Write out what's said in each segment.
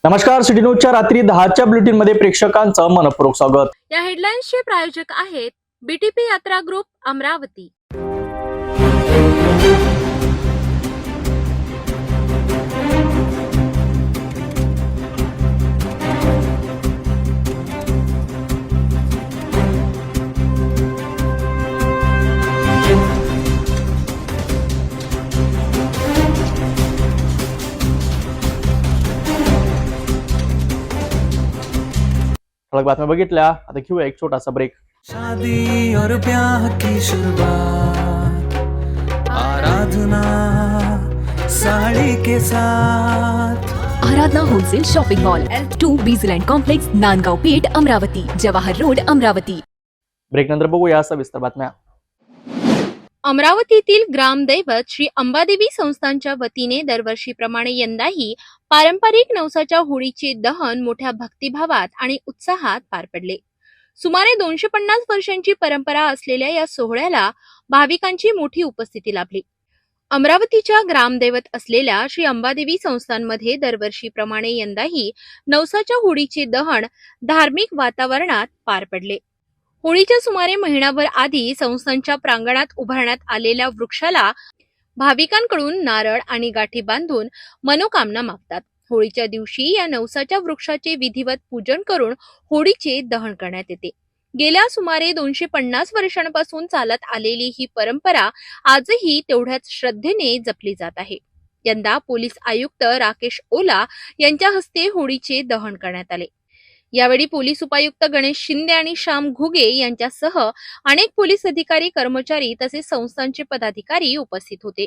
नमस्कार, सिटी न्यूजच्या रात्री 10च्या बुलेटिन मध्ये प्रेक्षकांचं मनपूर्वक स्वागत। या हेडलाईन्सचे प्रायोजक आहेत बीटीपी यात्रा ग्रुप अमरावती। ठळक बातम्या बघितल्या, आता घेऊया एक छोटासा ब्रेक। शादी और ब्याह की शुरुआत आराधना साड़ी के साथ। Aradhana wholesale shopping mall L2 Bijland complex, Nandgaon Peth, Amravati, Jawahar road, Amravati. Break नंतर बघूया सविस्तर बातम्या। अमरावतीतील ग्रामदैवत श्री अंबादेवी संस्थानच्या वतीने दरवर्षीप्रमाणे यंदाही पारंपरिक नवसाच्या होळीचे दहन मोठ्या भक्तिभावात आणि उत्साहात पार पडले। सुमारे 250 वर्षांची परंपरा असलेल्या या सोहळ्याला भाविकांची मोठी उपस्थिती लाभली। अमरावतीच्या ग्रामदैवत असलेल्या श्री अंबादेवी संस्थानमध्ये दरवर्षीप्रमाणे यंदाही नवसाच्या होळीचे दहन धार्मिक वातावरणात पार पडले। होळीच्या सुमारे महिनाभर आधी संस्थानच्या प्रांगणात उभारण्यात आलेल्या वृक्षाला भाविकांकडून नारळ आणि गाठी बांधून मनोकामना मागतात। होळीच्या दिवशी या नवसाच्या वृक्षाचे विधिवत पूजन करून होळीचे दहन करण्यात येते। गेल्या सुमारे 250 वर्षांपासून चालत आलेली ही परंपरा आजही तेवढ्याच श्रद्धेने जपली जात आहे। यंदा पोलीस आयुक्त राकेश ओला यांच्या हस्ते होळीचे दहन करण्यात आले। यावेळी पोलीस उपायुक्त गणेश शिंदे आणि श्याम घुगे यांच्यासह अनेक पोलीस अधिकारी, कर्मचारी तसेच संस्थांचे पदाधिकारी उपस्थित होते।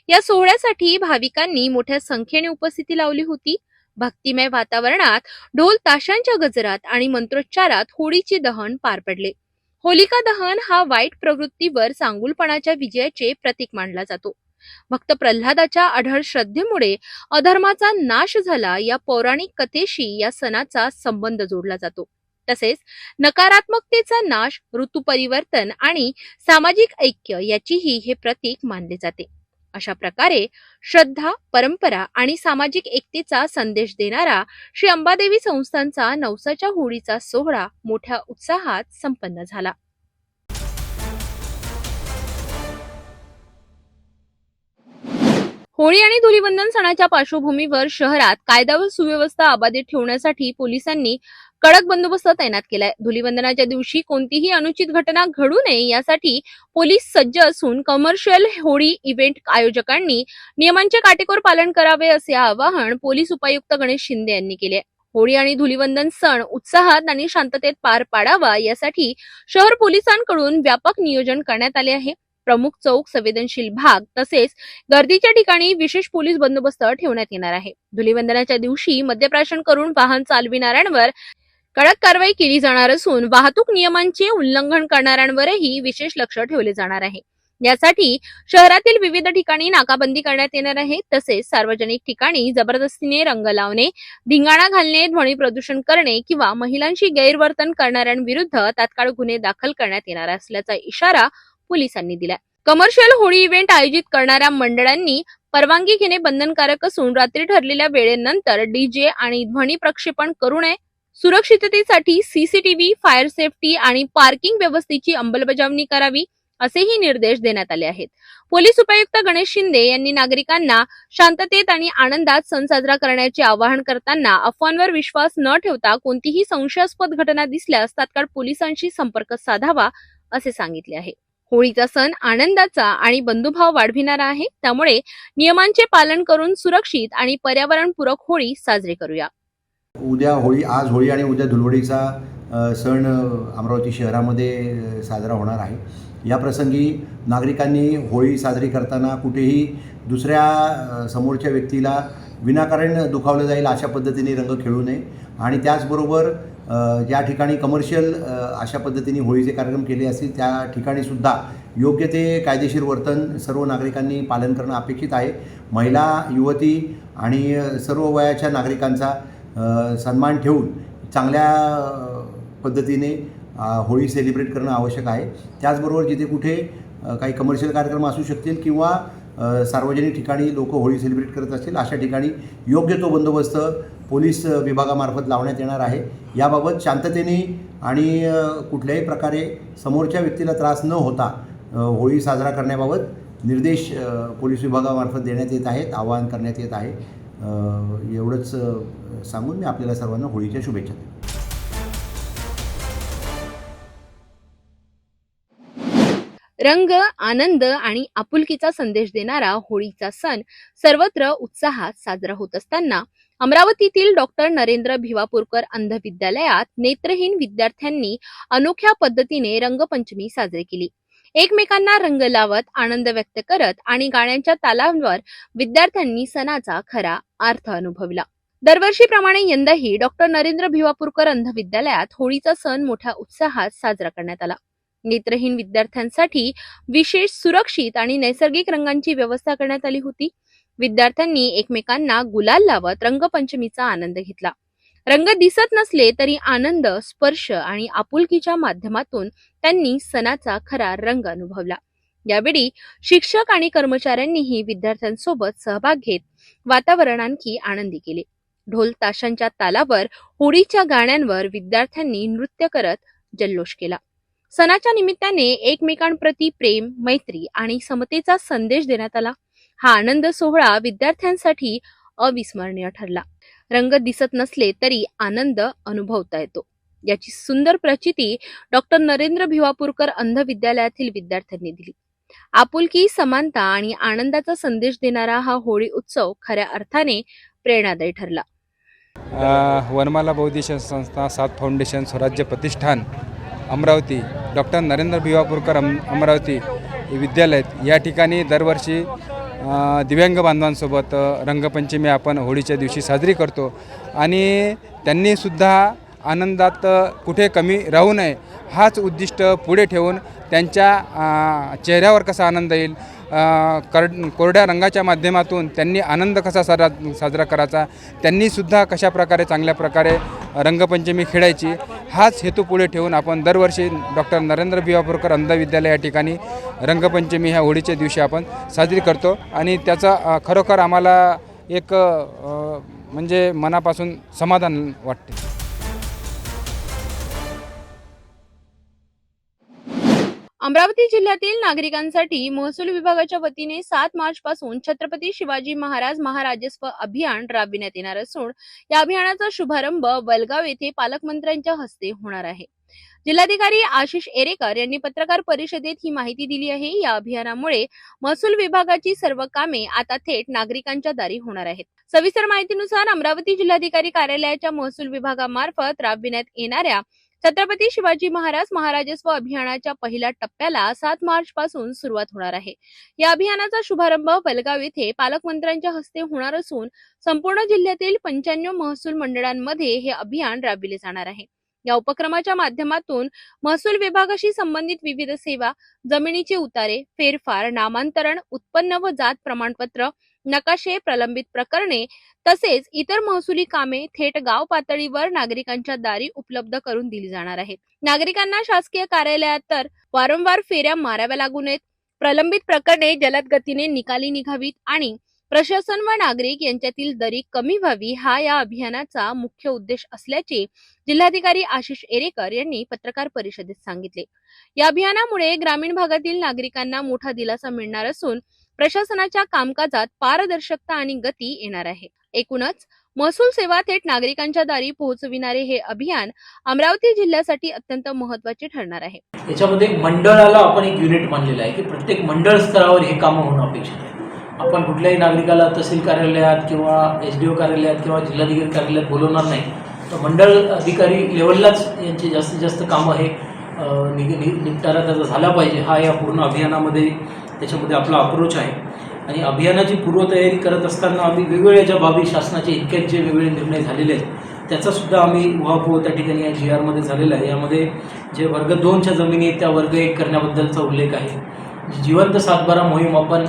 या सोहळ्यासाठी भाविकांनी मोठ्या संख्येने उपस्थिती लावली होती। भक्तिमय वातावरणात ढोल ताशांच्या गजरात आणि मंत्रोच्चारात होळीचे दहन पार पडले। होलिका दहन हा वाईट प्रवृत्तीवर चांगुलपणाच्या विजयाचे प्रतीक मानला जातो। भक्त प्रल्हादाच्या अढळ श्रद्धेमुळे अधर्माचा नाश झाला या पौराणिक कथेशी या सणाचा संबंध जोडला जातो। तसेच नकारात्मकतेचा नाश, ऋतू परिवर्तन आणि सामाजिक ऐक्य याचीही हे प्रतीक मानले जाते। अशा प्रकारे श्रद्धा, परंपरा आणि सामाजिक एकतेचा संदेश देणारा श्री अंबादेवी संस्थानचा नवसाच्या होळीचा सोहळा मोठ्या उत्साहात संपन्न झाला। होळी आणि धुलीवंदन सणाच्या पार्श्वभूमीवर शहरात कायदा व सुव्यवस्था अबाधित ठेवण्यासाठी पोलिसांनी कडक बंदोबस्त तैनात केलाय। धुलीवंदनाच्या दिवशी कोणतीही अनुचित घटना घडू नये यासाठी पोलीस सज्ज असून कमर्शियल होळी इव्हेंट आयोजकांनी नियमांचे काटेकोर पालन करावे असे आवाहन पोलीस उपायुक्त गणेश शिंदे यांनी केले। होळी आणि धुलीवंदन सण उत्साहात आणि शांततेत पार पाडावा यासाठी शहर पोलिसांकडून व्यापक नियोजन करण्यात आले आहे। प्रमुख चौक, संवेदनशील भाग तसेच गर्दीच्या ठिकाणी विशेष पोलीस बंदोबस्त ठेवण्यात येणार आहे। धुलीवंदनाच्या दिवशी मद्यप्राशन करून वाहन चालविणाऱ्यांवर कडक कारवाई केली जाणार असून वाहतूक नियमांचे उल्लंघन करणाऱ्यांवरही विशेष लक्ष ठेवले जाणार आहे। यासाठी शहरातील विविध ठिकाणी नाकाबंदी करण्यात येणार आहे। तसेच सार्वजनिक ठिकाणी जबरदस्तीने रंग लावणे, धिंगाणा घालणे, ध्वनी प्रदूषण करणे किंवा महिलांशी गैरवर्तन करणाऱ्यांविरुद्ध तात्काळ गुन्हे दाखल करण्यात येणार असल्याचा इशारा पोलिसांनी दिला। कमर्शियल होळी इव्हेंट आयोजित करणाऱ्या मंडळांनी परवानगी घेणे बंधनकारक असून रात्री ठरलेल्या वेळेनंतर डीजे आणि ध्वनी प्रक्षेपण करू नये। सुरक्षिततेसाठी सीसीटीव्ही, फायर सेफ्टी आणि पार्किंग व्यवस्थेची अंमलबजावणी करावी असेही निर्देश देण्यात आले आहेत। पोलीस उपायुक्त गणेश शिंदे यांनी नागरिकांना शांततेत आणि आनंदात सण साजरा करण्याचे आवाहन करताना अफवांवर विश्वास न ठेवता कोणतीही संशयास्पद घटना दिसल्यास तात्काळ पोलिसांशी संपर्क साधावा असे सांगितले आहे। होळीचा सण आनंदाचा आणि बंधुभाव वाढविणारा आहे, त्यामुळे नियमांचे पालन करून सुरक्षित आणि पर्यावरणपूरक होळी साजरी करूया। उद्या होळी, आज होळी आणि उद्या धुलवडीचा सण अमरावती शहरामध्ये साजरा होणार आहे। या प्रसंगी नागरिकांनी होळी साजरी करताना कुठेही दुसऱ्या समोरच्या व्यक्तीला विनाकारण दुखावलं जाईल अशा पद्धतीने रंग खेळू नये आणि त्याचबरोबर ज्या ठिकाणी कमर्शियल अशा पद्धतीने होळीचे कार्यक्रम केले असतील त्या ठिकाणी सुद्धा योग्य ते कायदेशीर वर्तन सर्व नागरिकांनी पालन करणं अपेक्षित आहे। महिला, युवती आणि सर्व वयाच्या नागरिकांचा सन्मान ठेवून चांगल्या पद्धतीने होळी सेलिब्रेट करणं आवश्यक आहे। त्याचबरोबर जिथे कुठे काही कमर्शियल कार्यक्रम असू शकतील किंवा सार्वजनिक ठिकाणी लोक होळी सेलिब्रेट करत असतील अशा ठिकाणी योग्य तो बंदोबस्त पोलीस विभागामार्फत लावण्यात येणार आहे. याबाबत शांततेने आणि कुठल्याही प्रकारे समोरच्या व्यक्तीला त्रास न होता होळी साजरा करण्याबाबत निर्देश पोलीस विभागामार्फत देण्यात येत आहेत, आवाहन करण्यात येत आहे. एवढंच सांगून मी आपल्याला सर्वांना होळीच्या शुभेच्छा देतो. रंग, आनंद आणि आपुलकीचा संदेश देणारा होळीचा सण सर्वत्र उत्साहात साजरा होत असताना अमरावतीतील डॉक्टर नरेंद्र भिवापूरकर अंध विद्यालयात नेत्रहीन विद्यार्थ्यांनी अनोख्या पद्धतीने रंगपंचमी साजरी केली. एकमेकांना रंग लावत, आनंद व्यक्त करत आणि गाण्यांच्या तालावर विद्यार्थ्यांनी सणाचा खरा अर्थ अनुभवला. दरवर्षीप्रमाणे यंदाही डॉक्टर नरेंद्र भिवापूरकर अंध विद्यालयात होळीचा सण मोठ्या उत्साहात साजरा करण्यात आला. नेत्रहीन विद्यार्थ्यांसाठी विशेष सुरक्षित आणि नैसर्गिक रंगांची व्यवस्था करण्यात आली होती. विद्यार्थ्यांनी एकमेकांना गुलाल लावत रंगपंचमीचा आनंद घेतला. रंग दिसत नसले तरी आनंद, स्पर्श आणि आपुलकीच्या माध्यमातून त्यांनी सणाचा खरा रंग अनुभवला. यावेळी शिक्षक आणि कर्मचाऱ्यांनीही विद्यार्थ्यांसोबत सहभाग घेत वातावरण आणखी आनंदी केले. ढोल ताशांच्या तालावर, होळीच्या गाण्यांवर विद्यार्थ्यांनी नृत्य करत जल्लोष केला. सणाच्या निमित्ताने एकमेकांप्रती प्रेम, मैत्री आणि समतेचा संदेश देण्यात आला. हा आनंद सोहळा विद्यार्थ्यांसाठी अविस्मरणीय ठरला. रंग दिसत नसले तरी आनंद अनुभवता येतो, याची सुंदर प्रचिती डॉक्टर नरेंद्र भिवापूरकर अंध विद्यालयातील विद्यार्थ्यांनी दिली. आपुलकी, समानता आणि आनंदाचा संदेश देणारा हा होळी उत्सव खऱ्या अर्थाने प्रेरणादायी ठरला. वनमाला बौद्धिक संस्था, सात फाउंडेशन, स्वराज्य प्रतिष्ठान अमरावती, डॉक्टर नरेंद्र भिवापूरकर अमरावती विद्यालय या ठिकाणी दरवर्षी दिव्यांग बांधवांसोबत रंगपंचमी आपण होळीच्या दिवशी साजरी करतो आणि त्यांनीसुद्धा आनंदात कुठे कमी राहू नये हाच उद्दिष्ट पुढे ठेवून त्यांच्या चेहऱ्यावर कसा आनंद येईल, कोरड्या रंगाच्या माध्यमातून त्यांनी आनंद कसा साजरा करायचा, त्यांनीसुद्धा कशाप्रकारे चांगल्या प्रकारे रंगपंचमी खेळायची हाच हेतू पुढे ठेवून आपण दरवर्षी डॉक्टर नरेंद्र भिवापूरकर अंध विद्यालय या ठिकाणी रंगपंचमी ह्या होळीच्या दिवशी आपण साजरी करतो आणि त्याचा खरोखर आम्हाला एक म्हणजे मनापासून समाधान वाटते. अमरावती जिल्ह्यातील नागरिकांसाठी महसूल विभागाच्या वतीने 7 मार्च पासून छत्रपती शिवाजी महाराज महाराजस्व अभियान राबविण्यात येणार असून या अभियानाचा शुभारंभ वलगाव येथे पालकमंत्र्यांच्या हस्ते होणार आहे. जिल्हाधिकारी आशिष एरेकर यांनी पत्रकार परिषदेत ही माहिती दिली आहे. या अभियानामुळे महसूल विभागाची सर्व कामे आता थेट नागरिकांच्या दारी होणार आहेत. सविस्तर माहितीनुसार अमरावती जिल्हाधिकारी कार्यालयाच्या महसूल विभागामार्फत राबविण्यात येणाऱ्या छत्रपती शिवाजी महाराज महाराजस्व अभियानाच्या पहिल्या टप्प्याला 7 मार्च पासून सुरुवात होणार आहे. या अभियानाचा शुभारंभ वलगाव येथे पालकमंत्र्यांच्या हस्ते होणार असून संपूर्ण जिल्ह्यातील 95 महसूल मंडळांमध्ये हे अभियान राबविले जाणार आहे. या उपक्रमाच्या माध्यमातून महसूल विभागाशी संबंधित विविध सेवा, जमिनीचे उतारे, फेरफार, नामांतरण, उत्पन्न व जात प्रमाणपत्र, नकाशे, प्रलंबित प्रकरणे तसेच इतर महसुली कामे थेट गाव पातळीवर नागरिकांच्या दारी उपलब्ध करून दिली जाणार आहेत. नागरिकांना शासकीय कार्यालयात तर वारंवार फेऱ्या माराव्या लागू नयेत, प्रलंबित प्रकरणे जलद गतीने निकाली निघावीत आणि प्रशासन व नागरिक यांच्यातील दरी कमी व्हावी हा या अभियानाचा मुख्य उद्देश असल्याचे जिल्हाधिकारी आशिष एरेकर यांनी पत्रकार परिषदेत सांगितले. या अभियानामुळे ग्रामीण भागातील नागरिकांना मोठा दिलासा मिळणार असून प्रशासनाच्या कामकाजात पारदर्शकता आणि गती येणार आहे. एकूणच महसूल सेवा थेट नागरिकांच्या दारी पोहोचविणारे हे अभियान अमरावती जिल्ह्यासाठी अत्यंत महत्त्वाचे ठरणार आहे. याच्यामध्ये मंडळाला आपण एक युनिट मानलेलं आहे की प्रत्येक मंडळ स्तरावर हे कामं होणं अपेक्षित आहे. आपण कुठल्याही नागरिकाला तहसील कार्यालयात किंवा SDO कार्यालयात किंवा जिल्हाधिकारी कार्यालयात बोलवणार नाही, तर मंडळ अधिकारी लेवललाच यांची जास्तीत जास्त कामं हे निपटारा त्याचा झाला पाहिजे हा या पूर्ण अभियानामध्ये त्याच्यामध्ये आपला अप्रोच आहे. आणि अभियानाची पूर्वतयारी करत असताना आम्ही वेगवेगळ्या ज्या बाबी शासनाचे इतक्यात जे वेगवेगळे निर्णय झालेले आहेत त्याचासुद्धा आम्ही उहापोह त्या ठिकाणी या GR मध्ये झालेला आहे. यामध्ये जे वर्ग 2च्या जमिनी आहेत त्या वर्ग 1 करण्याबद्दलचा उल्लेख आहे. जिवंत सातबारा मोहीम आपण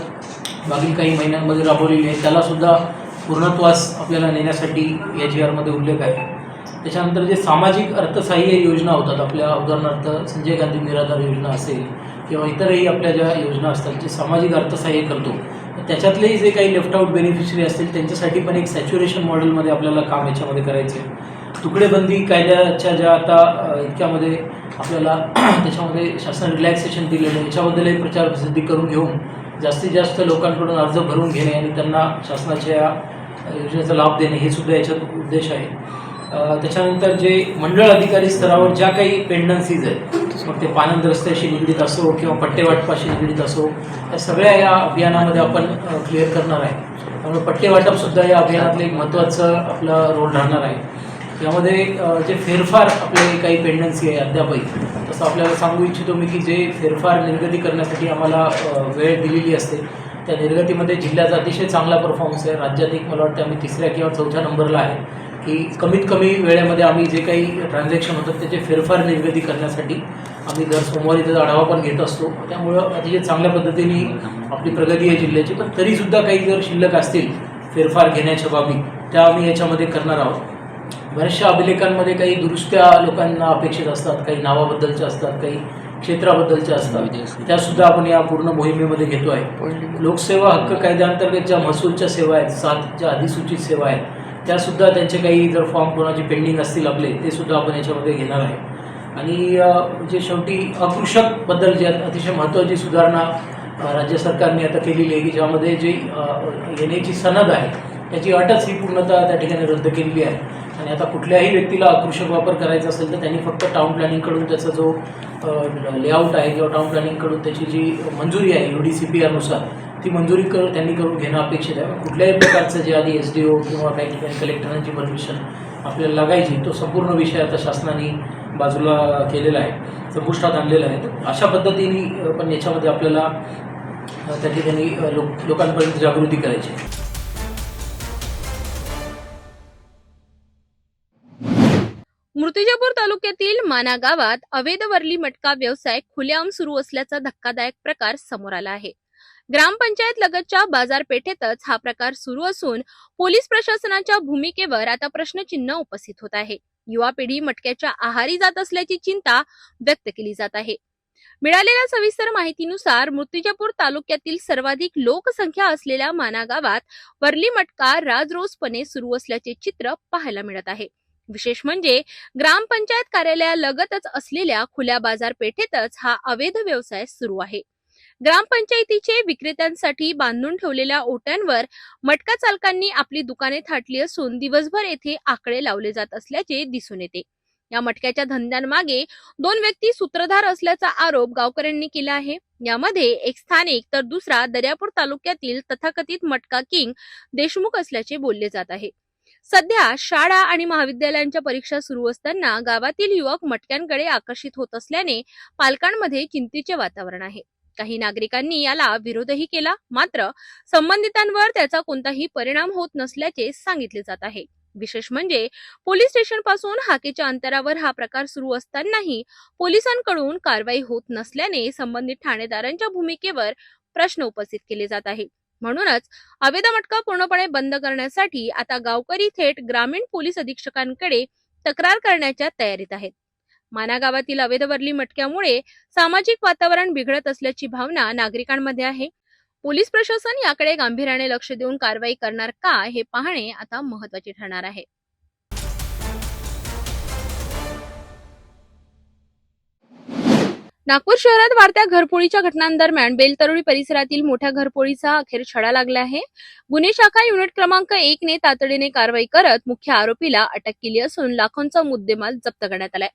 मागील काही महिन्यांमध्ये राबवलेली आहे त्यालासुद्धा पूर्णत्वास आपल्याला नेण्यासाठी या GR मध्ये उल्लेख आहे. त्याच्यानंतर जे सामाजिक अर्थसहाय्य योजना होतात आपल्या, उदाहरणार्थ संजय गांधी निराधार योजना असेल किंवा इतरही आपल्या ज्या योजना असतात जे सामाजिक अर्थसहाय्य करतो त्याच्यातलेही जे काही लेफ्ट आउट बेनिफिशरी असतील त्यांच्यासाठी पण एक सॅच्युरेशन मॉडेलमध्ये आपल्याला काम याच्यामध्ये करायचं आहे. तुकडेबंदी कायद्याच्या ज्या आता इतक्यामध्ये आपल्याला त्याच्यामध्ये शासन रिलॅक्सेशन दिलेलं आहे, याच्याबद्दलही प्रचार प्रसिद्धी करून घेऊन जास्तीत जास्त लोकांकडून अर्ज भरून घेणे आणि त्यांना शासनाच्या योजनेचा लाभ देणे हे सुद्धा याच्यात उद्देश आहे. त्याच्यानंतर जे मंडळ अधिकारी स्तरावर ज्या काही पेंडन्सीज आहेत, मग ते पानंद रस्त्याशी निगडीत असो किंवा पट्टेवाटपाशी निगडीत असो, या सगळ्या या अभियानामध्ये आपण क्लिअर करणार आहे. त्यामुळे पट्टेवाटपसुद्धा या अभियानातलं एक महत्त्वाचं आपला रोल राहणार आहे. यामध्ये जे फेरफार आपले काही पेंडन्सी आहे अद्यापही, तसं आपल्याला सांगू इच्छितो मी की जे फेरफार निर्गती करण्यासाठी आम्हाला वेळ दिलेली असते, त्या निर्गतीमध्ये जिल्ह्याचा अतिशय चांगला परफॉर्मन्स आहे. राज्यात एक मला वाटतं आम्ही 3ऱ्या किंवा 4थ्या नंबरला आहे की कमीत कमी वेळेमध्ये आम्ही जे काही ट्रान्झॅक्शन होतात त्याचे फेरफार निर्गती करण्यासाठी आम्ही दर सोमवारी त्याचा आढावा पण घेत असतो. त्यामुळं अतिशय चांगल्या पद्धतीने आपली प्रगती आहे जिल्ह्याची. पण तरीसुद्धा काही जर शिल्लक असतील फेरफार घेण्याच्या बाबी, त्या आम्ही याच्यामध्ये करणार आहोत. बऱ्याचशा अभिलेखांमध्ये काही दुरुस्त्या लोकांना अपेक्षित असतात, काही नावाबद्दलच्या असतात, काही क्षेत्राबद्दलच्या असतात, त्यासुद्धा आपण या पूर्ण मोहिमेमध्ये घेतो आहे. लोकसेवा हक्क कायद्याअंतर्गत ज्या महसूलच्या सेवा आहेत, 7 ज्या अधिसूचित सेवा आहेत, त्यासुद्धा त्यांचे काही जर फॉर्म कोणाचे पेंडिंग असतील आपले, ते सुद्धा आपण याच्यामध्ये घेणार आहे. आणि जे शेवटी अकृषकबद्दल जे अतिशय महत्त्वाची सुधारणा राज्य सरकारने आता केलेली आहे की ज्यामध्ये जी येण्याची सनद आहे त्याची अटच ही पूर्णतः त्या ठिकाणी रद्द केलेली आहे. आणि आता कुठल्याही व्यक्तीला अकृषक वापर करायचा असेल तर त्यांनी फक्त टाउन प्लॅनिंगकडून त्याचा जो लेआउट आहे किंवा टाउन प्लॅनिंगकडून त्याची जी मंजुरी आहे UDCPR ती मंजुरी त्यांनी करून घेणं अपेक्षित आहे. कुठल्याही प्रकारचं जे आधी SDO किंवा काही ठिकाणी कलेक्टरांची परमिशन आपल्याला लागायची, तो संपूर्ण विषय आता शासनाने बाजूला केलेला आहे, संपुष्टात आणलेला आहे. तर अशा पद्धतीने पण याच्यामध्ये आपल्याला त्या ठिकाणी लोकांपर्यंत जागृती करायची. मूर्तिजापूर तालुक्यातील माना गावात अवैध वरली मटका व्यवसाय खुलेआम सुरू असल्याचा धक्कादायक प्रकार समोर आला आहे. ग्रामपंचायत लगतच्या बाजारपेठेतच हा प्रकार सुरू असून पोलीस प्रशासनाच्या भूमिकेवर आता प्रश्नचिन्ह उपस्थित होत आहे. युवा पिढी मटक्याच्या आहारी जात असल्याची चिंता व्यक्त केली जात आहे. मिळालेल्या सविस्तर माहितीनुसार मूर्तिजापूर तालुक्यातील सर्वाधिक लोकसंख्या असलेल्या माना गावात वरली मटका राजरोसपणे सुरू असल्याचे चित्र पाहायला मिळत आहे. विशेष म्हणजे ग्रामपंचायत कार्यालयालगतच असलेल्या खुल्या बाजारपेठेतच हा अवैध व्यवसाय सुरू आहे. ग्रामपंचायतीचे विक्रेत्यांसाठी बांधून ठेवलेल्या ओट्यांवर मटका चालकांनी आपली दुकाने थाटली असून दिवसभर येथे आकडे लावले जात असल्याचे दिसून येते. या मटक्याच्या धंद्यांमागे 2 व्यक्ती सूत्रधार असल्याचा आरोप गावकऱ्यांनी केला आहे. यामध्ये एक स्थानिक तर दुसरा दर्यापूर तालुक्यातील तथाकथित मटका किंग देशमुख असल्याचे बोलले जात आहे. सध्या शाळा आणि महाविद्यालयांच्या परीक्षा सुरू असताना गावातील युवक मटक्यांकडे आकर्षित होत असल्याने पालकांमध्ये चिंतेचे वातावरण आहे. काही नागरिकांनी याला विरोधही केला, मात्र संबंधितांवर त्याचा कोणताही परिणाम होत नसल्याचे सांगितले जात आहे. विशेष म्हणजे पोलीस स्टेशन पासून हाकेच्या अंतरावर हा प्रकार सुरू असतानाही पोलिसांकडून कारवाई होत नसल्याने संबंधित ठाणेदारांच्या भूमिकेवर प्रश्न उपस्थित केले जात आहे. म्हणूनच अवैध मटका पूर्णपणे बंद करण्यासाठी आता गावकरी थेट ग्रामीण पोलीस अधीक्षकांकडे तक्रार करण्याच्या तयारीत आहेत. माना गावातील अवैध वरली मटक्यामुळे सामाजिक वातावरण बिघडत असल्याची भावना नागरिकांमध्ये आहे. पोलीस प्रशासन याकडे गांभीर्याने लक्ष देऊन कारवाई करणार का हे पाहणे आता महत्त्वाचे ठरणार आहे. नागपूर शहरात वाढत्या घरफोडीच्या घटनांदरम्यान बेलतरोडी परिसरातील मोठ्या घरफोडीचा अखेर छडा लागला आहे. गुन्हे शाखा युनिट क्रमांक 1 ने तातडीने कारवाई करत मुख्य आरोपीला अटक केली असून लाखोंचा मुद्देमाल जप्त करण्यात आलाय.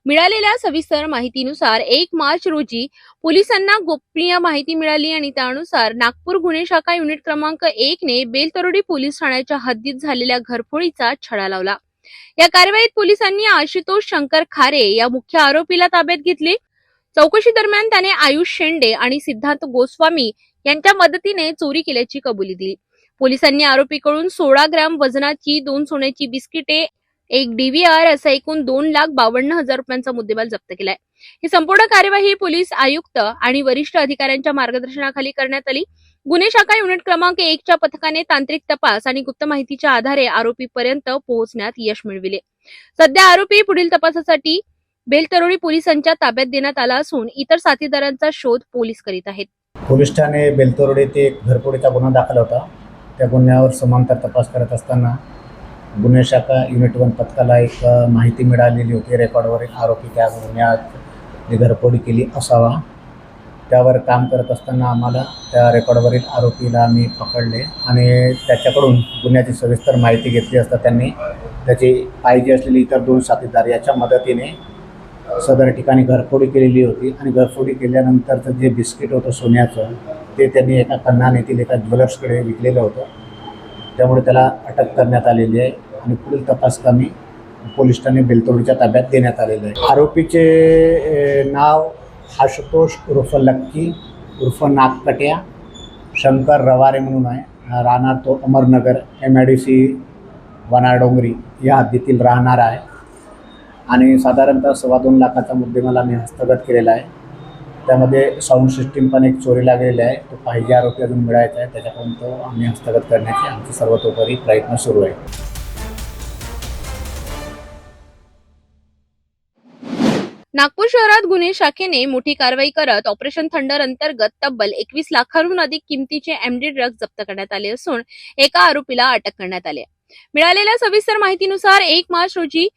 मिळालेल्या सविस्तर माहितीनुसार 1 मार्च रोजी पोलिसांना गोपनीय माहिती मिळाली आणि त्यानुसार नागपूर गुन्हे शाखा युनिट क्रमांक 1 ने बेलतरोडी पोलीस ठाण्याच्या हद्दीत झालेल्या घरफोडीचा छडा लावला. या कारवाईत पोलिसांनी आशुतोष शंकर खारे या मुख्य आरोपीला ताब्यात घेतले. चौकशी दरम्यान त्याने आयुष शेंडे आणि सिद्धार्थ गोस्वामी यांच्या मदतीने चोरी केल्याची कबुली दिली. पोलिसांनी आरोपीकडून 16 ग्रॅम वजनाची 2 सोन्याची बिस्किटे, 1 DVR असा एकूण 2,52,000 रुपयांचा मुद्देमाल जप्त केलाय. ही संपूर्ण कार्यवाही पोलीस आयुक्त आणि वरिष्ठ अधिकाऱ्यांच्या मार्गदर्शनाखाली करण्यात आली. गुन्हे शाखा युनिट क्रमांक 1 च्या पथकाने तांत्रिक तपास आणि गुप्त माहितीच्या आधारे आरोपीपर्यंत पोहोचण्यात यश मिळविले. सध्या आरोपी पुढील तपासासाठी बेलतरोडी पोलिसांच्या ताब्यात देण्यात आला असून इतर साथीदारांचा शोध पोलीस करीत आहेत. पोलीस ठाणे बेलतोरड येथे एक घरफोडीचा गुन्हा दाखल होता. त्या गुन्ह्यावर समांतर तपास करत असताना गुन्हे शाखा युनिट 1 पथकाला एक माहिती मिळालेली होती. रेकॉर्डवरील आरोपी त्या गुन्ह्यात जी घरफोडी केली असावा. त्यावर काम करत असताना आम्हाला त्या रेकॉर्डवरील आरोपीला आम्ही पकडले आणि त्याच्याकडून गुन्ह्याची सविस्तर माहिती घेतली असता त्यांनी त्याची पाहिजे असलेली इतर 2 साथीदार याच्या मदतीने सदर ठिकाणी घरफोडी केलेली होती आणि घरफोडी केल्यानंतरचं जे बिस्किट होतं सोन्याचं ते त्यांनी एका कन्हान येथील एका ज्वेलर्सकडे विकलेलं होतं. त्यामुळे त्याला अटक करण्यात आलेली आहे आणि पुढील तपासकामी पोलीस ठाणे बेलतोडच्या ताब्यात देण्यात आलेलं आहे. आरोपीचे नाव आशुतोष उर्फ लक्की उर्फ नागकट्या शंकर रवारे म्हणून आहे. राहणार तो अमरनगर MIDC वनाडोंगरी या हद्दीतील राहणार आहे आणि साधारणतः 2.25 लाखाचा मुद्देमाल आम्ही हस्तगत केलेला आहे. त्यामध्ये साऊंड सिस्टीम पण एक चोरीला गेलेली आहे. तो पाहिजे आरोपी अजून मिळायचा आहे. त्याच्याकडून तो आम्ही हस्तगत करण्याचे आमचे सर्वतोपरी प्रयत्न सुरू आहे. नागपूर शहरात गुन्हे शाखेने मोठी कारवाई करत ऑपरेशन थंडर अंतर्गत तब्बल 21 लाखांहून अधिक किमतीचे MD ड्रग्ज जप्त करण्यात आले असून एका आरोपीला अटक करण्यात आली आहे. मिळालेल्या सविस्तर माहितीनुसार 1 मार्च रोजी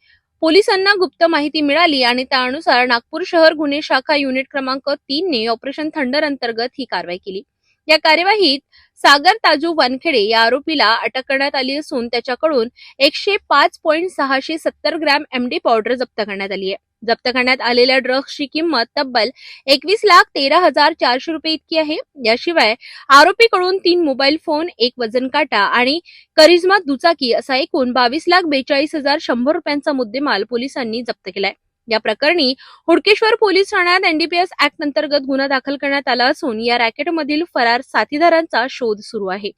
पोलिसांना गुप्त माहिती मिळाली आणि त्यानुसार नागपूर शहर गुन्हे शाखा युनिट क्रमांक 3 ने ऑपरेशन थंडर अंतर्गत ही कारवाई केली. या कार्यवाहीत सागर ताजू वानखेडे या आरोपीला अटक करण्यात आली असून त्याच्याकडून 105.670 ग्रॅम MD पावडर जप्त करण्यात आली आहे. जप्त करण्यात आलेल्या ड्रग्सची किंमत तब्बल 21,13,400 रुपये इतकी आहे. याशिवाय आरोपीकडून 3 मोबाईल फोन, 1 वजन काटा आणि करिश्मा दुचाकी असा एकूण 22,42,100 रुपयांचा मुद्देमाल पोलिसांनी जप्त केलाय. या प्रकरणी हुडकेश्वर पोलीस ठाण्यात NDPS ऍक्ट अंतर्गत गुन्हा दाखल करण्यात आला असून या रॅकेटमधील फरार साथीदारांचा शोध सुरू आहे.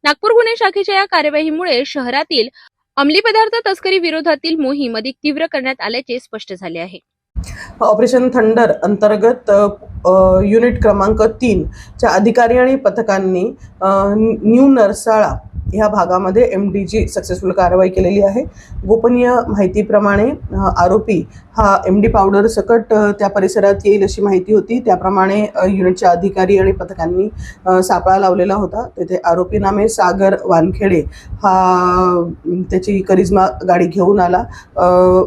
नागपूर गुन्हे शाखेच्या या कार्यवाहीमुळे शहरातील अंमली पदार्थ तस्करी विरोधातील मोहीम अधिक तीव्र करण्यात आल्याचे स्पष्ट झाले आहे. ऑपरेशन थंडर अंतर्गत युनिट क्रमांक 3 च्या अधिकारी आणि पथकांनी न्यू नरसाळा ह्या भागामध्ये MDची सक्सेसफुल कारवाई केलेली आहे. गोपनीय माहितीप्रमाणे आरोपी हा MD पावडर सकट त्या परिसरात येईल अशी माहिती होती. त्याप्रमाणे युनिटचे अधिकारी आणि पथकांनी सापळा लावलेला होता. तेथे आरोपी नामे सागर वानखेडे हा त्याची करिश्मा गाडी घेऊन आला.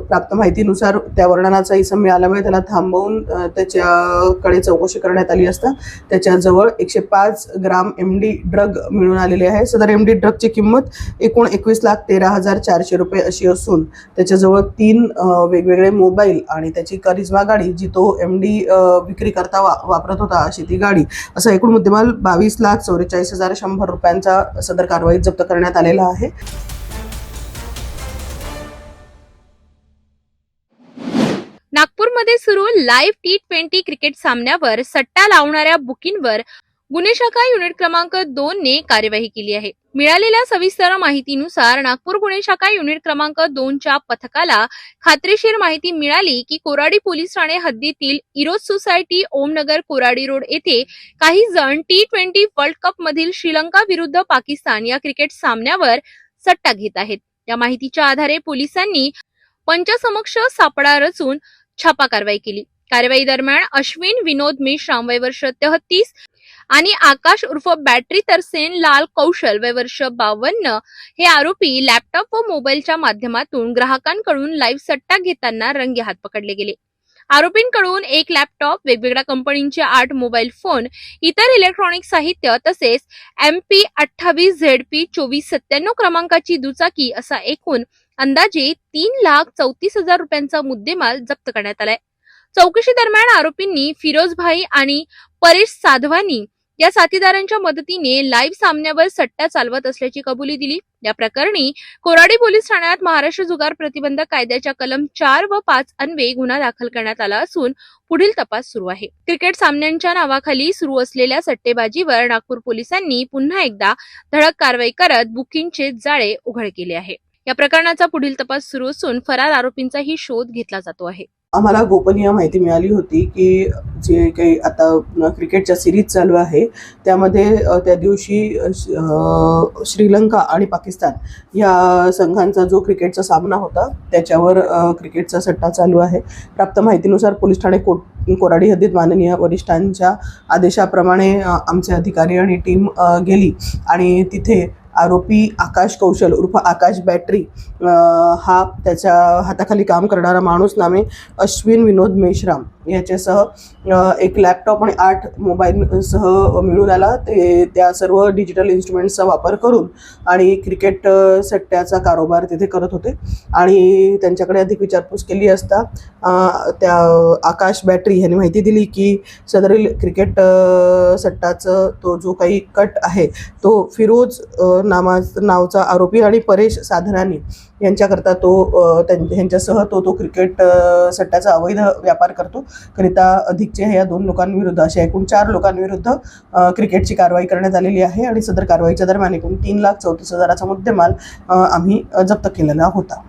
प्राप्त माहितीनुसार त्या वर्णनाचा इसम मिळाल्यामुळे त्याला थांबवून त्याच्याकडे चौकशी करण्यात आली असता त्याच्याजवळ 105 ग्राम MD ड्रग मिळून आलेले आहे. सदर MD ड्रगची किंमत एकूण 21,13,400 रुपये अशी असून त्याच्याजवळ 3 वेगवेगळे मोबाईल आणि त्याची करिश्मा गाडी जी तो MD विक्री करता वापरत होता अशी ती गाडी असा एकूण मुद्देमाल 22,44,100 रुपयांचा सदर कारवाईत जप्त करण्यात आलेला आहे. नागपूरमध्ये सुरू लाईव्ह T20 क्रिकेट सामन्यावर सट्टा लावणाऱ्या बुकींवर गुन्हे शाखा युनिट क्रमांक 2 ने कार्यवाही केली आहे. मिळालेल्या सविस्तर माहितीनुसार नागपूर गुन्हे शाखा युनिट क्रमांक 2 च्या पथकाला खात्रीशीर माहिती मिळाली की कोराडी पोलीस ठाणे हद्दीतील Eros society Om Nagar Koradi road येथे काही जण T20 वर्ल्ड कप मधील श्रीलंका विरुद्ध पाकिस्तान या क्रिकेट सामन्यावर सट्टा घेत आहेत. या माहितीच्या आधारे पोलिसांनी पंचसमक्ष सापळा रचून छापा कारवाई केली. कारवाई दरम्यान अश्विन विनोद मेश्राम वय वर्ष 33 आणि आकाश उर्फ बॅटरी तरसेन लाल कौशल वय वर्ष 52 हे आरोपी लॅपटॉप व मोबाईलच्या माध्यमातून ग्राहकांकडून लाईव्ह सट्टा घेताना रंगेहात पकडले गेले. आरोपींकडून 1 लॅपटॉप, वेगवेगळ्या कंपनीचे 8 मोबाईल फोन, इतर इलेक्ट्रॉनिक साहित्य तसेच MP28ZP2497 क्रमांकाची दुचाकी असा एकूण अंदाजे 3,34,000 रुपयांचा मुद्देमाल जप्त करण्यात आलाय. चौकशी दरम्यान आरोपींनी फिरोजभाई आणि परेश साधवानी या साथीदारांच्या मदतीने लाईव्ह सामन्यावर सट्टा चालवत असल्याची कबुली दिली. या प्रकरणी कोराडी पोलीस ठाण्यात महाराष्ट्र जुगार प्रतिबंधक कायद्याच्या कलम 4 व 5 अन्वये गुन्हा दाखल करण्यात आला असून पुढील तपास सुरू आहे. क्रिकेट सामन्यांच्या नावाखाली सुरू असलेल्या सट्टेबाजीवर नागपूर पोलिसांनी पुन्हा एकदा धडक कारवाई करत बुकिंगचे जाळे उघड केले आहे. या प्रकरणाचा पुढील तपास सुरू असून फरार आरोपींचाही शोध घेतला जातो आहे. आम्हाला गोपनीय माहिती मिळाली होती की जे काही आता क्रिकेटच्या सिरीज चालू आहे त्यामध्ये त्या दिवशी श्रीलंका आणि पाकिस्तान या संघांचा जो क्रिकेटचा सामना होता त्याच्यावर क्रिकेटचा सट्टा चालू आहे. प्राप्त माहितीनुसार पोलीस ठाणे कोराडी हद्दीत माननीय वरिष्ठांच्या आदेशाप्रमाणे आमचे अधिकारी आणि टीम गेली आणि तिथे आरोपी आकाश कौशल उर्फ आकाश बॅटरी हा त्याच्या हाताखाली काम करणारा माणूस नामे अश्विन विनोद मेश्राम याच्यासह एक लॅपटॉप आणि 8 मोबाईलसह मिळून आला. ते त्या सर्व डिजिटल इन्स्ट्रुमेंट्सचा वापर करून आणि क्रिकेट सट्ट्याचा कारोबार तिथे करत होते आणि त्यांच्याकडे अधिक विचारपूस केली असता त्या आकाश बॅटरी यांनी माहिती दिली की सदरील क्रिकेट सट्टाचं तो जो काही कट आहे तो फिरोज नावचा आरोपी आणि परेश साधनानी यांच्याकरता यांच्यासह तो क्रिकेट सट्ट्याचा अवैध व्यापार करतो करिता अधिकचे या 2 लोकांविरुद्ध अशा एकूण 4 लोकांविरुद्ध क्रिकेटची कारवाई करण्यात आलेली आहे आणि सदर कारवाईच्या दरम्यान एकूण 3,34,000चा मुद्देमाल आम्ही जप्त केलेला होता.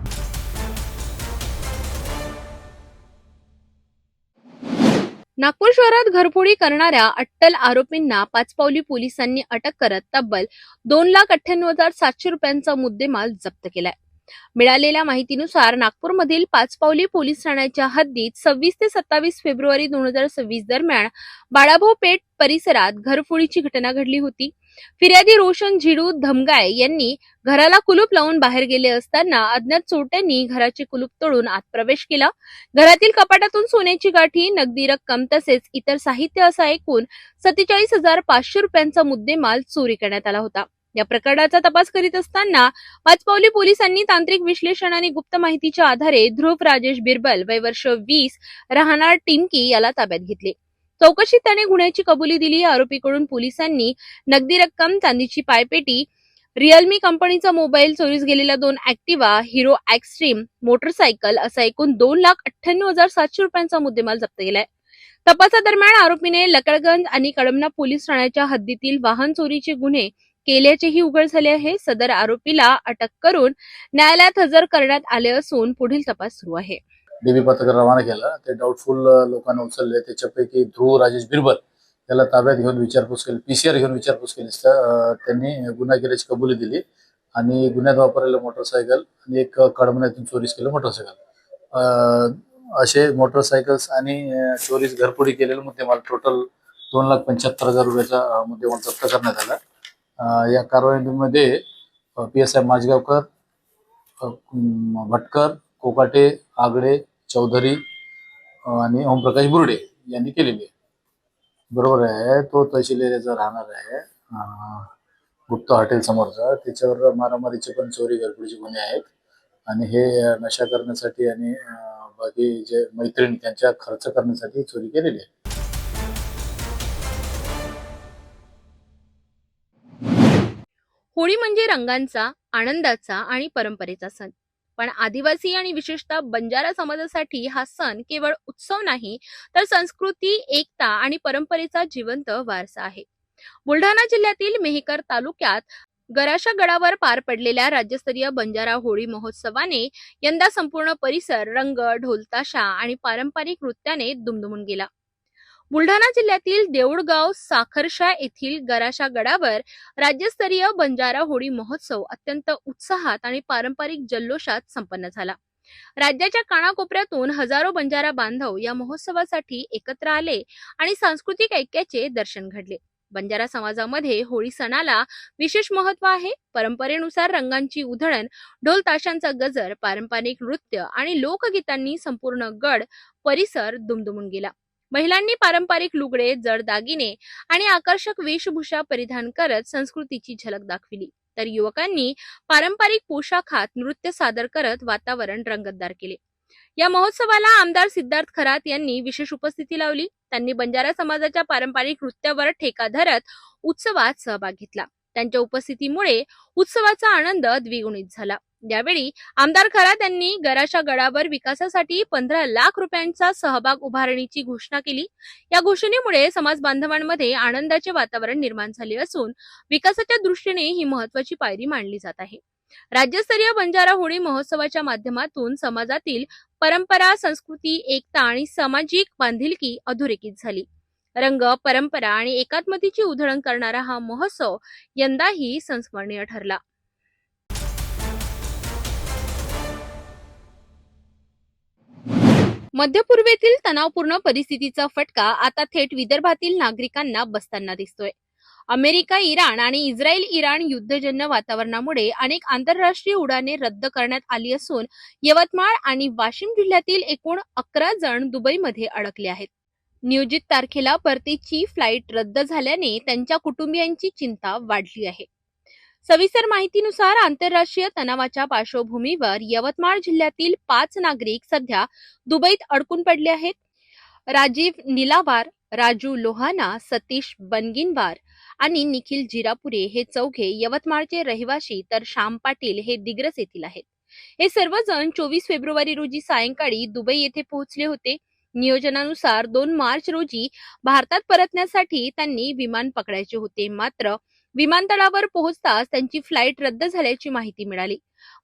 नागपूर शहरात घरफोडी करणाऱ्या अट्टल आरोपींना पाचपावली पोलिसांनी अटक करत तब्बल 2,98,700 रुपयांचा मुद्देमाल जप्त केलाय. मिळालेल्या माहितीनुसार नागपूरमधील पाचपावली पोलीस ठाण्याच्या हद्दीत 26 ते 27 फेब्रुवारी 2026 दरम्यान बाळाभाऊ पेठ परिसरात घरफोडीची घटना घडली होती. फिर्यादी रोशन झिडू धमगाय यांनी घराला कुलूप लावून बाहेर गेले असताना अज्ञात चोरट्यांनी घराचे कुलूप तोडून आत प्रवेश केला. घरातील कपाटातून सोन्याची गाठी, नगदी रक्कम तसेच इतर साहित्य असा एकूण 47,500 रुपयांचा मुद्देमाल चोरी करण्यात आला होता. या प्रकरणाचा तपास करीत असताना पाचपावली पोलिसांनी तांत्रिक विश्लेषण आणि गुप्त माहितीच्या आधारे ध्रुव राजेश बिरबल वय वर्ष 20 राहणार टिमकी याला ताब्यात घेतले. चौकशीत त्याने गुन्ह्याची कबुली दिली. आरोपीकडून पोलिसांनी नगदी रक्कम, चांदीची पायपेटी, रिअलमी कंपनीचा मोबाईल, चोरीस गेलेल्या 2 ऍक्टिवा, हिरो एक्स्ट्रीम मोटरसायकल असा एकूण 2,98,700 रुपयांचा मुद्देमाल जप्त केलाय. तपासादरम्यान आरोपीने लकडगंज आणि कळमना पोलीस ठाण्याच्या हद्दीतील वाहन चोरीचे गुन्हे केल्याचेही उघड झाले आहे. सदर आरोपीला अटक करून न्यायालयात हजर करण्यात आले असून पुढील तपास सुरू आहे. डीबी पथकर रवाना केलं. ते डाऊटफुल लोकांना उचलले. त्याच्यापैकी ध्रुव राजेश बिरबल त्याला ताब्यात घेऊन विचारपूस केली, PCR घेऊन विचारपूस केली. त्यांनी गुन्हा केल्याची कबुली दिली आणि गुन्ह्यात वापरलेलं मोटरसायकल आणि एक कडमण्यातून चोरीस केलं मोटरसायकल असे मोटरसायकल्स आणि चोरीस घरफोडी केलेला मुद्देमाल टोटल 2,75,000 रुपयाचा मुद्देमाल जप्त करण्यात आला. या कारवाईमध्ये PSI माझगावकर, भटकर, कोकाटे, आगडे, चौधरी आणि ओमप्रकाश बुर्डे यांनी केलेली आहे. बरोबर आहे. तो तहसील एरियाचा राहणार आहे, गुप्त हॉटेल समोरचा. त्याच्यावर मारामारीचे पण चोरी घरफोडीचे गुन्हे आहेत आणि हे नशा करण्यासाठी आणि बाकी जे मैत्रिणी त्यांच्या खर्च करण्यासाठी चोरी केलेली आहे. होळी म्हणजे रंगांचा, आनंदाचा आणि परंपरेचा सण. पण आदिवासी आणि विशेषतः बंजारा समाजासाठी हा सण केवळ उत्सव नाही तर संस्कृती, एकता आणि परंपरेचा जिवंत वारसा आहे. बुलढाणा जिल्ह्यातील मेहकर तालुक्यात गराशा गडावर पार पडलेल्या राज्यस्तरीय बंजारा होळी महोत्सवाने यंदा संपूर्ण परिसर रंग, ढोलताशा आणि पारंपरिक नृत्याने दुमदुमून गेला. बुलढाणा जिल्ह्यातील देऊळगाव साखरशा येथील गराशा गडावर राज्यस्तरीय बंजारा होळी महोत्सव अत्यंत उत्साहात आणि पारंपरिक जल्लोषात संपन्न झाला. राज्याच्या कानाकोपऱ्यातून हजारो बंजारा बांधव या महोत्सवासाठी एकत्र आले आणि सांस्कृतिक ऐक्याचे दर्शन घडले. बंजारा समाजामध्ये होळी सणाला विशेष महत्व आहे. परंपरेनुसार रंगांची उधळण, ढोल ताशांचा गजर, पारंपरिक नृत्य आणि लोकगीतांनी संपूर्ण गड परिसर दुमदुमून गेला. महिलांनी पारंपरिक लुगडे, जड दागिने आणि आकर्षक वेशभूषा परिधान करत संस्कृतीची झलक दाखविली, तर युवकांनी पारंपरिक पोशाखात नृत्य सादर करत वातावरण रंगतदार केले. या महोत्सवाला आमदार सिद्धार्थ खरात यांनी विशेष उपस्थिती लावली. त्यांनी बंजारा समाजाच्या पारंपरिक नृत्यावर ठेका धरत उत्सवात सहभाग घेतला. त्यांच्या उपस्थितीमुळे उत्सवाचा आनंद द्विगुणित झाला. यावेळी आमदार खरात यांनी गराशा गडावर विकासासाठी 15 लाख रुपयांचा सहभाग उभारणीची घोषणा केली. या घोषणेमुळे समाज बांधवांमध्ये आनंदाचे वातावरण निर्माण झाले असून विकासाच्या दृष्टीने ही महत्वाची पायरी मानली जात आहे. राज्यस्तरीय बंजारा होळी महोत्सवाच्या माध्यमातून समाजातील परंपरा, संस्कृती, एकता आणि सामाजिक बांधिलकी अधोरेखित झाली. रंग, परंपरा आणि एकात्मतेची उधळण करणारा हा महोत्सव यंदाही संस्मरणीय ठरला. मध्य पूर्वेतील तणावपूर्ण परिस्थितीचा फटका आता थेट विदर्भातील नागरिकांना बसताना दिसतोय. अमेरिका, इराण आणि इस्रायल-इराण युद्धजन्य वातावरणामुळे अनेक आंतरराष्ट्रीय उड्डाणे रद्द करण्यात आली असून यवतमाळ आणि वाशिम जिल्ह्यातील एकूण 11 जण दुबईमध्ये अडकले आहेत. नियोजित तारखेला परतीची फ्लाईट रद्द झाल्याने त्यांच्या कुटुंबियांची चिंता वाढली आहे. सविस्तर माहितीनुसार आंतरराष्ट्रीय तणावाच्या पार्श्वभूमीवर यवतमाळ जिल्ह्यातील 5 नागरिक सध्या दुबईत अडकून पडले आहेत. राजीव निलावार, राजू लोहाना, सतीश बनगिनवार आणि निखिल जिरापुरे हे चौघे यवतमाळचे रहिवासी, तर श्याम पाटील हे दिग्रस येथील आहेत. हे सर्वजण 24 फेब्रुवारी रोजी सायंकाळी दुबई येथे पोहोचले होते. नियोजनानुसार 2 मार्च रोजी भारतात परतण्यासाठी त्यांनी विमान पकडायचे होते. मात्र विमानतळावर पोहोचताच त्यांची फ्लाईट रद्द झाल्याची माहिती मिळाली.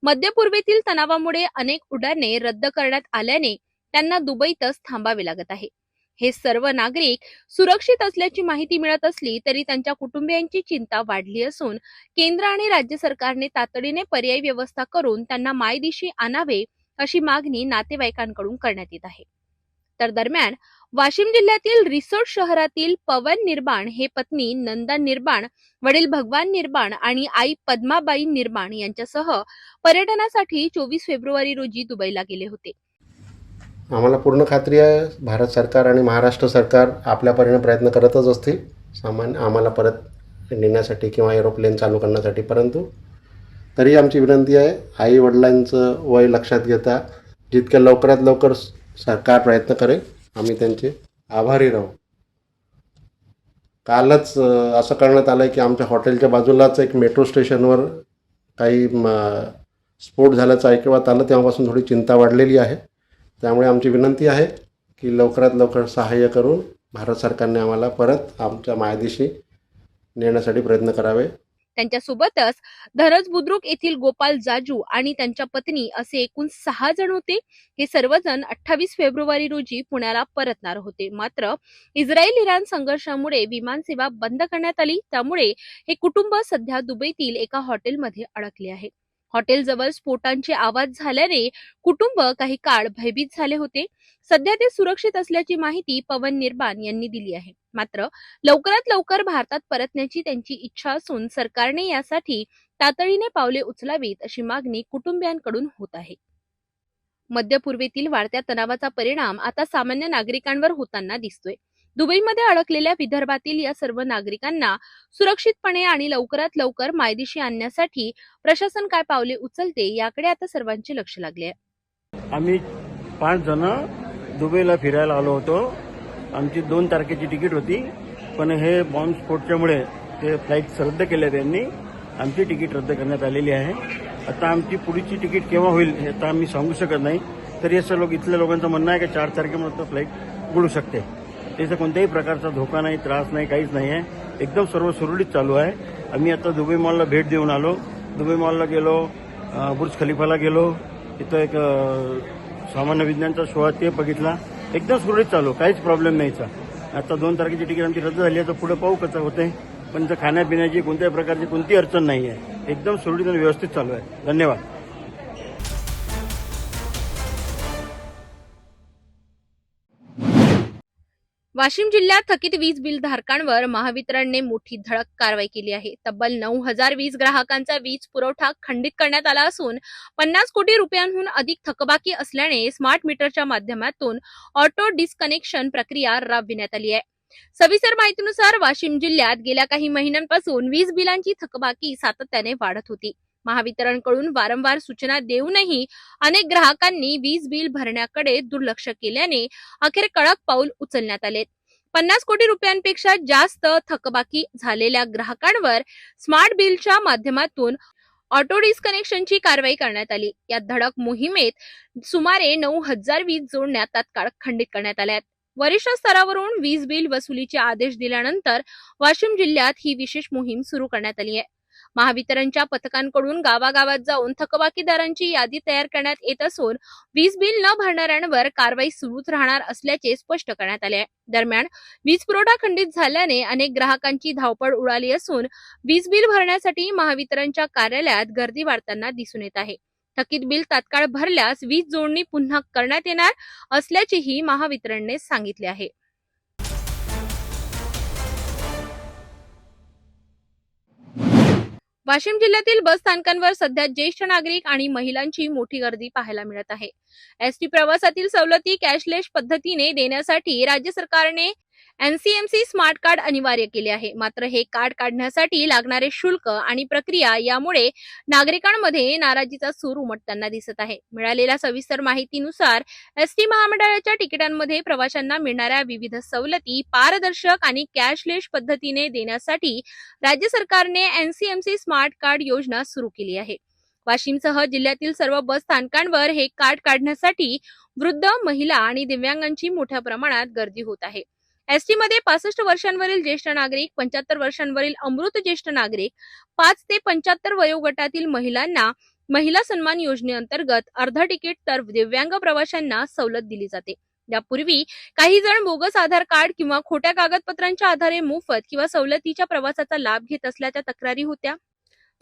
मध्य पूर्वेतील तणावामुळे अनेक उड्डाणे रद्द करण्यात आल्याने त्यांना दुबईतच थांबावे लागत आहे. हे सर्व नागरिक सुरक्षित असल्याची माहिती मिळत असली तरी त्यांच्या कुटुंबियांची चिंता वाढली असून केंद्र आणि राज्य सरकारने तातडीने पर्यायी व्यवस्था करून त्यांना मायदेशी आणावे अशी मागणी नातेवाईकांकडून करण्यात येत आहे. तर दरम्यान वाशिम जिल्ह्यातील रिसोड शहरातील पवन निर्बाण हे पत्नी नंदा निर्बाण, वडील भगवान निर्बाण आणि आई पद्माबाई निर्बाण यांच्यासह पर्यटनासाठी 24 फेब्रुवारी रोजी दुबईला गेले होते. आम्हाला पूर्ण खात्री आहे भारत सरकार आणि महाराष्ट्र सरकार आपल्या परीने प्रयत्न करतच असतील सामान्य आम्हाला परत नेण्यासाठी किंवा एरोप्लेन चालू करण्यासाठी. परंतु तरी आमची विनंती आहे, आई वडिलांचं वय लक्षात घेता जितक्या लवकरात लवकर सरकार प्रयत्न करेल, आम्ही त्यांचे आभारी राहू. कालच असं करण्यात आलं आहे की आमच्या हॉटेलच्या बाजूलाच एक मेट्रो स्टेशनवर काही स्फोट झाल्याचं ऐकण्यात आलं. तेव्हापासून थोडी चिंता वाढलेली आहे. त्यामुळे आमची विनंती आहे की लवकरात लवकर सहाय्य करून भारत सरकारने आम्हाला परत आमच्या मायदेशी नेण्यासाठी प्रयत्न करावे. त्यांच्यासोबतच धनज बुद्रुक येथील गोपाल जाजू आणि त्यांच्या पत्नी असे एकूण 6 जण होते. हे सर्वजण 28 फेब्रुवारी रोजी पुण्याला परतणार होते. मात्र इस्रायल-इराण संघर्षामुळे विमानसेवा बंद करण्यात आली. त्यामुळे हे कुटुंब सध्या दुबईतील एका हॉटेलमध्ये अडकले आहे. हॉटेलजवळ स्फोटांचे आवाज झाल्याने कुटुंब काही काळ भयभीत झाले होते. सध्या ते सुरक्षित असल्याची माहिती पवन निर्बाण यांनी दिली आहे. मात्र लवकरात लवकर भारतात परतण्याची त्यांची इच्छा असून सरकारने यासाठी तातडीने पावले उचलावीत अशी मागणी कुटुंबियांकडून होत आहे. मध्य पूर्वेतील वाढत्या तणावाचा परिणाम आता सामान्य नागरिकांवर होताना दिसतोय. दुबईमध्ये अडकलेल्या विदर्भातील या सर्व नागरिकांना सुरक्षितपणे आणि लवकरात लवकर मायदेशी आणण्यासाठी प्रशासन काय पावले उचलते याकडे आता सर्वांचे लक्ष लागले आहे. आम्ही 5 जण दुबईला फिरायला आलो होतो. आमची 2 तारखेची तिकीट होती, पण हे बॉम्बस्फोटच्यामुळे ते फ्लाईट रद्द केल्या. त्यांनी आमची तिकीट रद्द करण्यात आलेली आहे. आता आमची पुढची तिकीट केव्हा होईल हे आता आम्ही सांगू शकत नाही. तरी असं इथल्या लोकांचं म्हणणं आहे की 4 तारखेपर्यंत फ्लाईट उडू शकते. त्याचा कोणत्याही प्रकारचा धोका नाही, त्रास नाही, काहीच नाही आहे. एकदम सर्व सुरळीत चालू आहे. आम्ही आता दुबई मॉलला भेट देऊन आलो. दुबई मॉलला गेलो, बुर्ज खलिफाला गेलो, तिथं एक सामान्य विज्ञानचा शो आहे ते बघितला. एकदम सुरळीत चालू, काहीच प्रॉब्लेम नाहीचा. आता 2 तारखेची तिकीट आमची रद्द झाली आहे, तर पुढे पाहू कसं होते. पण इथं खाण्यापिण्याची कोणत्याही प्रकारची कोणती अडचण नाही आहे. एकदम सुरळीत आणि व्यवस्थित चालू आहे. धन्यवाद. वाशिम जिल्ह्यात थकीत वीज बिल धारकांवर महावितरणने मोठी धडक कारवाई केली आहे. तब्बल 9,000 वीज ग्राहकांचा वीज पुरवठा खंडित करण्यात आला असून 50 कोटी रुपयांहून अधिक थकबाकी असल्याने स्मार्ट मीटरच्या माध्यमातून ऑटो डिस्कनेक्शन प्रक्रिया राबविण्यात आली आहे. सविस्तर माहितीनुसार वाशिम जिल्ह्यात गेल्या काही महिन्यांपासून वीज बिलांची थकबाकी सातत्याने वाढत होती. महावितरणकडून वारंवार सूचना देऊनही अनेक ग्राहकांनी वीज बिल भरण्याकडे दुर्लक्ष केल्याने अखेर कडक पाऊल उचलण्यात आले. 50 कोटी रुपयांपेक्षा जास्त थकबाकी झालेल्या ग्राहकांवर स्मार्ट बिलच्या माध्यमातून ऑटो डिस्कनेक्शनची कारवाई करण्यात आली. या धडक मोहिमेत सुमारे 9,000 वीज जोडण्या तात्काळ खंडित करण्यात आल्या. वरिष्ठ स्तरावरून वीज बिल वसुलीचे आदेश दिल्यानंतर वाशिम जिल्ह्यात ही विशेष मोहीम सुरू करण्यात आली आहे. महावितरणच्या पथकांकडून गावागावात जाऊन थकबाकीदारांची यादी तयार करण्यात येत असून वीज बिल न भरणाऱ्यांवर कारवाई सुरूच राहणार असल्याचे स्पष्ट करण्यात आले आहे. दरम्यान वीज पुरवठा खंडित झाल्याने अनेक ग्राहकांची धावपळ उडाली असून वीज बिल भरण्यासाठी महावितरणच्या कार्यालयात गर्दी वाढताना दिसून येत आहे. थकीत बिल तात्काळ भरल्यास वीज जोडणी पुन्हा करण्यात येणार असल्याचेही महावितरणने सांगितले आहे. वाशिम जिल्ह्यातील बस स्थानकांवर सध्या ज्येष्ठ नागरिक आणि महिलांची मोठी गर्दी पाहायला मिळत आहे. एसटी प्रवासातील सवलती कॅशलेस पद्धतीने देण्यासाठी राज्य सरकारने एनसीएमसी स्मार्ट कार्ड अनिवार्य केले आहे. मात्र हे कार्ड काढण्यासाठी लागणारे शुल्क आणि प्रक्रिया यामुळे नागरिकांमध्ये नाराजीचा सूर उमटताना दिसत आहे. मिळालेल्या सविस्तर माहितीनुसार एसटी महामंडळाच्या तिकिटांमध्ये प्रवाशांना मिळणाऱ्या विविध सवलती पारदर्शक आणि कॅशलेस पद्धतीने देण्यासाठी राज्य सरकारने एनसीएमसी स्मार्ट कार्ड योजना सुरू केली आहे. वाशिमसह जिल्ह्यातील सर्व बस स्थानकांवर हे कार्ड काढण्यासाठी वृद्ध, महिला आणि दिव्यांगांची मोठ्या प्रमाणात गर्दी होत आहे. एसटी मध्ये 65 वर्षांवरील ज्येष्ठ नागरिक, 75 वर्षांवरील अमृत ज्येष्ठ नागरिक, 5 ते 75 वयोगटातील महिलांना महिला सन्मान योजनेअंतर्गत अर्ध तिकीट तर दिव्यांग प्रवाशांना सवलत दिली जाते. यापूर्वी काही जण बोगस आधार कार्ड किंवा खोट्या कागदपत्रांच्या आधारे मोफत किंवा सवलतीच्या प्रवासाचा लाभ घेत असल्याच्या तक्रारी होत्या.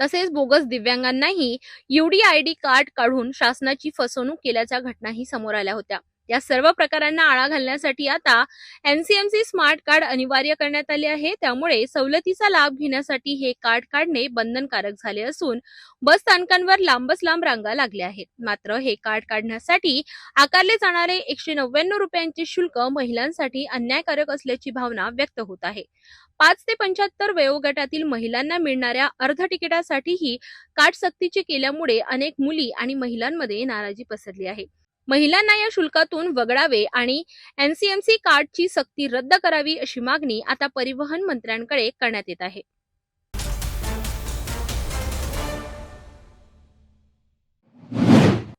तसेच बोगस दिव्यांगांनाही UDID कार्ड काढून शासनाची फसवणूक केल्याच्या घटनाही समोर आल्या होत्या. या सर्व प्रकारांना आळा घालण्यासाठी आता एनसीएमसी स्मार्ट कार्ड अनिवार्य करण्यात आले आहे. त्यामुळे सवलतीचा लाभ घेण्यासाठी हे कार्ड काढणे बंधनकारक झाले असून बस स्थानकांवर लांबच लांब रांगा लागल्या आहेत. मात्र हे कार्ड काढण्यासाठी आकारले जाणारे 199 रुपयांचे शुल्क महिलांसाठी अन्यायकारक असल्याची भावना व्यक्त होत आहे. 5 ते 75 वयोगटातील महिलांना मिळणाऱ्या अर्ध तिकिटासाठीही कार्ड सक्तीचे केल्यामुळे अनेक मुली आणि महिलांमध्ये नाराजी पसरली आहे. महिलांना या शुल्कातून वगळावे आणि एनसीएमसी कार्डची सक्ती रद्द करावी अशी मागणी आता परिवहन मंत्र्यांकडे करण्यात येत आहे.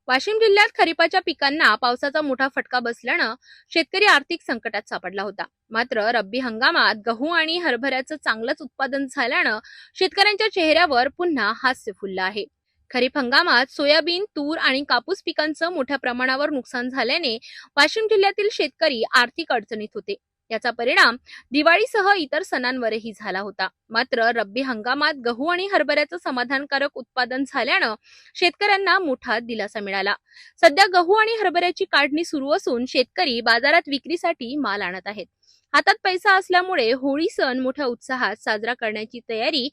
वाशिम जिल्ह्यात खरीपाच्या पिकांना पावसाचा मोठा फटका बसल्यानं शेतकरी आर्थिक संकटात सापडला होता. मात्र रब्बी हंगामात गहू आणि हरभऱ्याचं चांगलंच उत्पादन झाल्यानं शेतकऱ्यांच्या चेहऱ्यावर पुन्हा हास्य फुललं आहे. खरीप हंगामात सोयाबीन, तूर आणि कापूस पिकांचं मोठ्या प्रमाणावर नुकसान झाल्याने वाशिम जिल्ह्यातील शेतकरी आर्थिक अडचणीत होते. याचा परिणाम दिवाळीसह इतर सणांवरही झाला होता. मात्र रब्बी हंगामात गहू आणि हरभऱ्याचं समाधानकारक उत्पादन झाल्यानं शेतकऱ्यांना मोठा दिलासा मिळाला. सध्या गहू आणि हरभऱ्याची काढणी सुरू असून शेतकरी बाजारात विक्रीसाठी माल आणत आहेत. हातात पैसा असल्यामुळे होळी सण मोठ्या उत्साहात साजरा करण्याची तयारी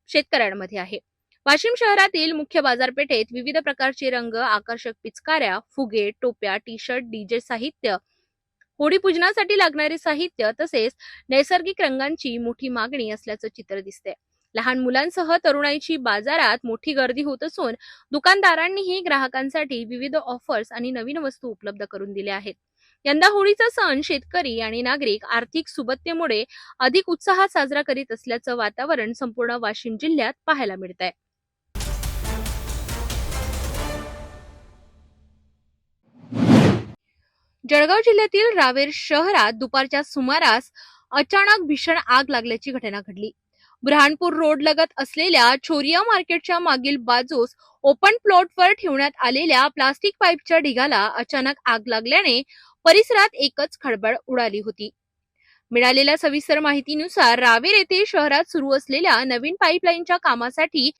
शेतकऱ्यांमध्ये आहे. वाशिम शहरातील मुख्य बाजारपेठेत विविध प्रकारचे रंग, आकर्षक पिचकाऱ्या, फुगे, टोप्या, टी-शर्ट, डीजे साहित्य, होळी पूजनासाठी लागणारे साहित्य तसेच नैसर्गिक रंगांची मोठी मागणी असल्याचं चित्र दिसतंय. लहान मुलांसह तरुणाईची बाजारात मोठी गर्दी होत असून दुकानदारांनीही ग्राहकांसाठी विविध ऑफर्स आणि नवीन वस्तू उपलब्ध करून दिल्या आहेत. यंदा होळीचा सण शेतकरी आणि नागरिक आर्थिक सुबत्तेमुळे अधिक उत्साहात साजरा करीत असल्याचं वातावरण संपूर्ण वाशिम जिल्ह्यात पाहायला मिळतंय. जळगाव जिल्ह्यातील रावेर शहरात दुपारच्या सुमारास अचानक भीषण आग लागल्याची घटना घडली. बुरहानपूर रोड लगत असलेल्या छोरिया मार्केटच्या मागील बाजूस ओपन प्लॉटवर ठेवण्यात आलेल्या प्लास्टिक पाईपच्या ढिगाला अचानक आग लागल्याने परिसरात एकच खळबळ उडाली होती. मिळालेल्या सविस्तर माहितीनुसार रावेर येथे शहरात सुरू असलेल्या नवीन पाईपलाईनच्या कामासाठी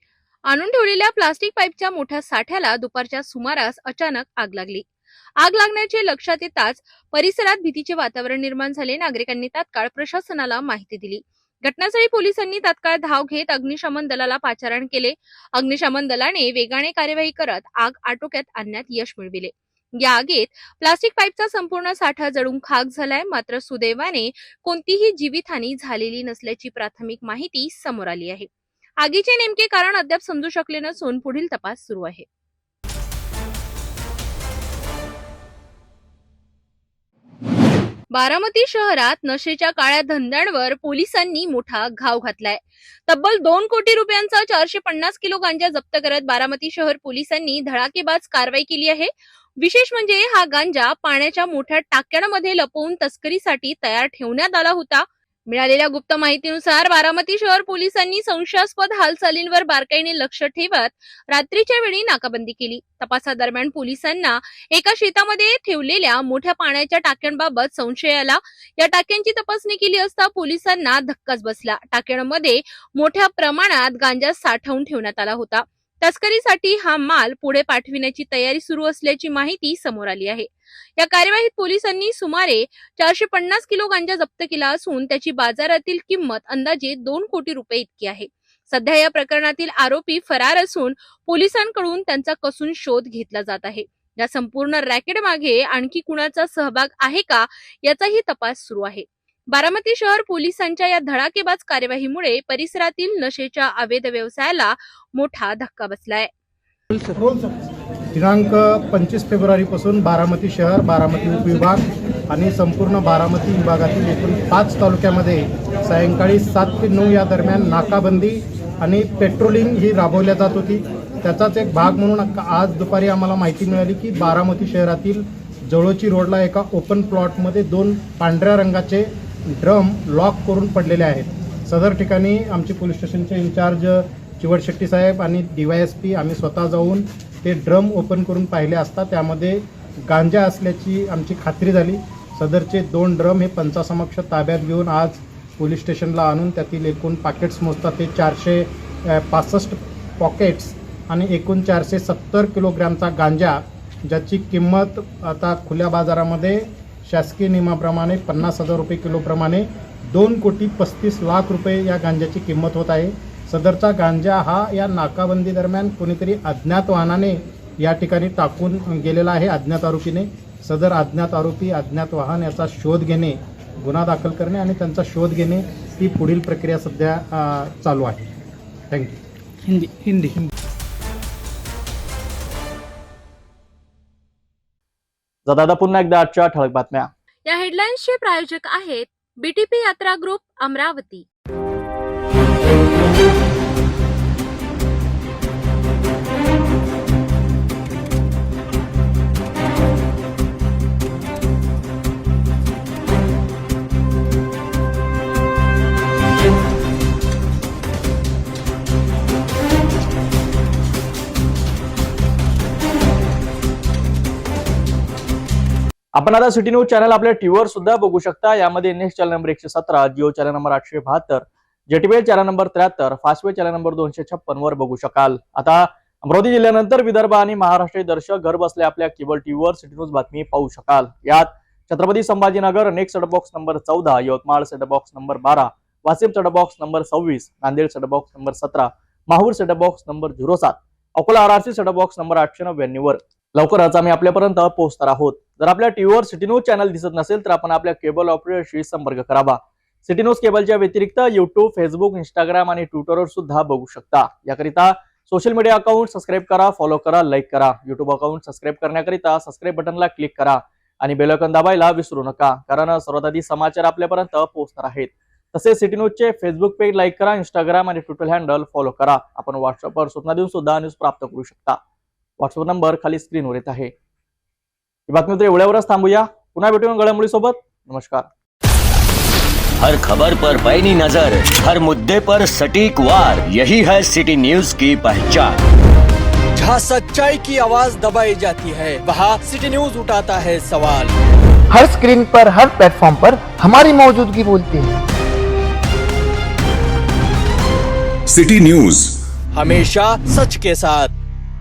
आणून ठेवलेल्या प्लास्टिक पाईपच्या मोठ्या साठ्याला दुपारच्या सुमारास अचानक आग लागली. आग लागण्याचे लक्षात येताच परिसरात भीतीचे वातावरण निर्माण झाले. नागरिकांनी तात्काळ प्रशासनाला माहिती दिली. घटनास्थळी पोलिसांनी तात्काळ धाव घेत अग्निशमन दलाला पाचारण केले. अग्निशमन दलाने वेगाने कार्यवाही करत आग आटोक्यात आणण्यात यश मिळविले. या आगीत प्लास्टिक पाईपचा संपूर्ण साठा जळून खाक झालाय. मात्र सुदैवाने कोणतीही जीवितहानी झालेली नसल्याची प्राथमिक माहिती समोर आली आहे. आगीचे नेमके कारण अद्याप समजू शकले नसून पुढील तपास सुरू आहे. बारामती शहरात नशेच्या काळ्या धंद्यांवर पोलिसांनी मोठा घाव घातलाय. तब्बल 2 कोटी रुपयांचा 450 किलो गांजा जप्त करत बारामती शहर पोलिसांनी धडाकेबाज कारवाई केली आहे. विशेष म्हणजे हा गांजा पाण्याच्या मोठ्या टाक्यांमध्ये लपवून तस्करीसाठी तयार ठेवण्यात आला होता. मिळालेल्या गुप्त माहितीनुसार बारामती शहर पोलिसांनी संशयास्पद हालचालींवर बारकाईने लक्ष ठेवत रात्रीच्या वेळी नाकाबंदी केली. तपासादरम्यान पोलिसांना एका शेतामध्ये ठेवलेल्या मोठ्या पाण्याच्या टाक्यांबाबत संशय आला. या टाक्यांची तपासणी केली असता पोलिसांना धक्काच बसला. टाक्यांमध्ये मोठ्या प्रमाणात गांजा साठवून ठेवण्यात आला होता. तस्करीसाठी हा माल पुढे पाठविण्याची तयारी सुरू असल्याची माहिती समोर आली आहे. या कार्यवाहीत पोलिसांनी सुमारे 450 किलो गांजा जप्त केला असून त्याची बाजारातील किंमत अंदाजे 2 कोटी रुपये इतकी आहे. सध्या या प्रकरणातील आरोपी फरार असून पोलिसांकडून त्यांचा कसून शोध घेतला जात आहे. या संपूर्ण रॅकेट मागे आणखी कुणाचा सहभाग आहे का याचाही तपास सुरू आहे. बारामती शहर पोलिसांच्या या धडाकेबाज कार्यवाहीमुळे परिसरातील नशेच्या अवैध व्यवसायाला मोठा धक्का बसलाय. दिनांक 25 फेब्रुवारीपासून बारामती शहर, बारामती उपविभाग आणि संपूर्ण बारामती विभागातील एकूण 5 तालुक्यामध्ये सायंकाळी 7 ते 9 या दरम्यान नाकाबंदी आणि पेट्रोलिंग ही राबवल्या जात होती. त्याचाच एक भाग म्हणून आज दुपारी आम्हाला माहिती मिळाली की बारामती शहरातील जवळची रोडला एका ओपन प्लॉटमध्ये 2 पांढऱ्या रंगाचे ड्रम लॉक करून पडलेले आहेत. सदर ठिकाणी आमचे पोलीस स्टेशनचे इंचार्ज चिवड शेट्टी साहेब आणि DYSP आम्ही स्वतः जाऊन ते ड्रम ओपन करून पाहिले असता त्यामध्ये गांजा असल्याची आमची खात्री झाली. सदरचे 2 ड्रम हे पंचासमक्ष ताब्यात घेऊन आज पोलीस स्टेशनला आणून त्यातील एकूण पॅकेट्स मोजतात ते 465 पॉकेट्स आणि एकूण 470 किलोग्रॅमचा गांजा, ज्याची किंमत आता खुल्या बाजारामध्ये शासकीय नियमाप्रमाणे 50,000 रुपये किलोप्रमाणे 2 कोटी 35 लाख रुपये या गांजाची किंमत होत आहे. सदरचा गांजा हा या नाकाबंदी दरम्यान कोणीतरी अज्ञात वाहनाने या ठिकाणी टाकून गेलेला आहे. अज्ञात आरोपीने सदर अज्ञात आरोपी, अज्ञात वाहन याचा शोध घेणे, गुन्हा दाखल करणे आणि त्यांचा शोध घेणे ही पुढील प्रक्रिया सध्या चालू आहे. थँक्यू. हिंदी. दादा पुन्हा एकदा आजच्या ठळक बातम्या. या हेडलाईन्सचे प्रायोजक आहेत BTP यात्रा ग्रुप अमरावती. आपण आता सिटी न्यूज चॅनल आपल्या टीव्हीवर सुद्धा बघू शकता. यामध्ये NS channel number 117, Jio channel number 872, JTBL channel number 73, Fastway channel number 256 वर बघू शकाल. आता अमरावती जिल्ह्यानंतर विदर्भ आणि महाराष्ट्र दर्शक घर बसल्या आपल्या केबल टीव्हीवर सिटी न्यूज बातमी पाहू शकाल. यात Chhatrapati Sambhajinagar next set box number 14, Yavatmal set box number 12, Washim set box number 26, Nanded set box number 17, Mahur set box number 07, Akola RRC set box number 899 वर लवकरच आम्ही आपल्यापर्यंत पोहोचणार आहोत. जर आपल्या टीव्हीवर सिटी न्यूज चॅनल दिसत नसेल तर आपण आपल्या केबल ऑपरेटरशी संपर्क करावा. सिटी न्यूज केबलच्या व्यतिरिक्त YouTube, फेसबुक, इंस्टाग्राम आणि ट्विटरवर सुद्धा बघू शकता. याकरिता सोशल मीडिया अकाउंट सबस्क्राईब करा, फॉलो करा, लाईक करा. YouTube अकाउंट सबस्क्राईब करण्याकरिता सबस्क्राईब बटनला क्लिक करा आणि बेल आयकॉन दाबायला विसरू नका, कारण सर्वात आधी समाचार आपल्यापर्यंत पोहोचणार आहेत. तसेच सिटी न्यूजचे फेसबुक पेज लाईक करा, इंस्टाग्राम आणि ट्विटर हँडल फॉलो करा. आपण व्हॉट्सअपवर सूचना देऊन सुद्धा न्यूज प्राप्त करू शकता. व्हॉट्सअप नंबर खाली स्क्रीनवर येत आहे. ही बातमी तर एवढ्यावरच थांबूया. पुन्हा भेटूया घडामोडी सोबत. नमस्कार. हर खबर पर पैनी नजर, हर मुद्दे पर सटीक वार, यही है सिटी न्यूज की पहचान. जहाँ सच्चाई की आवाज दबाई जाती है वहाँ सिटी न्यूज उठाता है सवाल. हर स्क्रीन पर, हर प्लेटफॉर्म पर हमारी मौजूदगी बोलती है. सिटी न्यूज हमेशा सच के साथ.